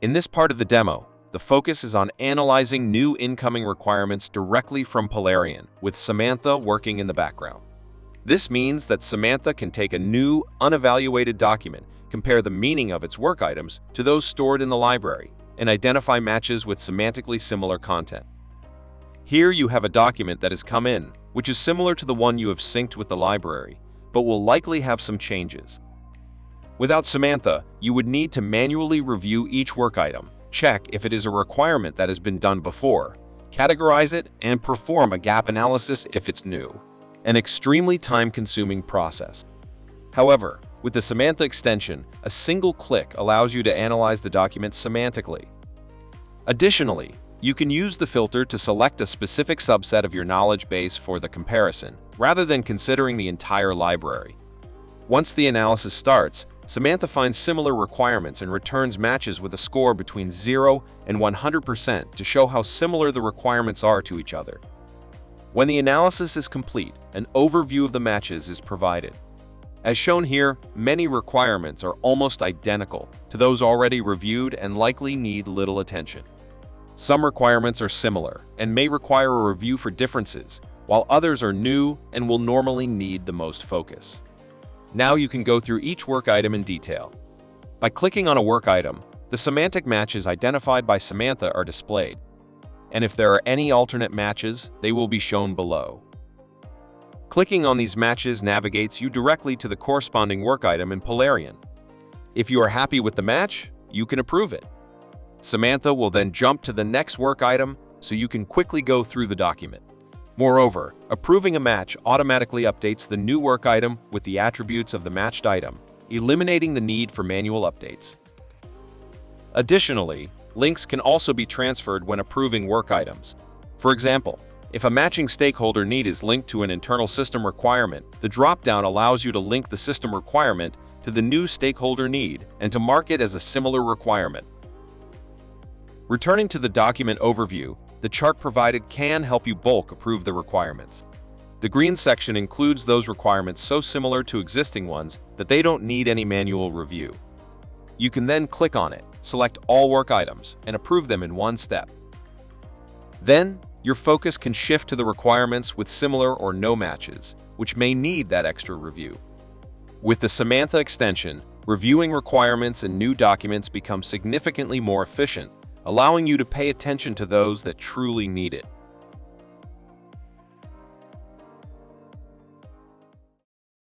In this part of the demo, the focus is on analyzing new incoming requirements directly from Polarion, with Semantha working in the background. This means that Semantha can take a new, unevaluated document, compare the meaning of its work items to those stored in the library, and identify matches with semantically similar content. Here you have a document that has come in, which is similar to the one you have synced with the library, but will likely have some changes. Without Semantha, you would need to manually review each work item, check if it is a requirement that has been done before, categorize it, and perform a gap analysis if it's new. An extremely time-consuming process. However, with the Semantha extension, a single click allows you to analyze the document semantically. Additionally, you can use the filter to select a specific subset of your knowledge base for the comparison, rather than considering the entire library. Once the analysis starts, Semantha finds similar requirements and returns matches with a score between 0 and 100% to show how similar the requirements are to each other. When the analysis is complete, an overview of the matches is provided. As shown here, many requirements are almost identical to those already reviewed and likely need little attention. Some requirements are similar and may require a review for differences, while others are new and will normally need the most focus. Now you can go through each work item in detail. By clicking on a work item, the semantic matches identified by Semantha are displayed, and if there are any alternate matches, they will be shown below. Clicking on these matches navigates you directly to the corresponding work item in Polarion. If you are happy with the match, you can approve it. Semantha will then jump to the next work item so you can quickly go through the document. Moreover, approving a match automatically updates the new work item with the attributes of the matched item, eliminating the need for manual updates. Additionally, links can also be transferred when approving work items. For example, if a matching stakeholder need is linked to an internal system requirement, the drop-down allows you to link the system requirement to the new stakeholder need and to mark it as a similar requirement. Returning to the document overview, the chart provided can help you bulk approve the requirements. The green section includes those requirements so similar to existing ones that they don't need any manual review. You can then click on it, select all work items, and approve them in one step. Then, your focus can shift to the requirements with similar or no matches, which may need that extra review. With the Semantha extension, reviewing requirements and new documents becomes significantly more efficient, allowing you to pay attention to those that truly need it.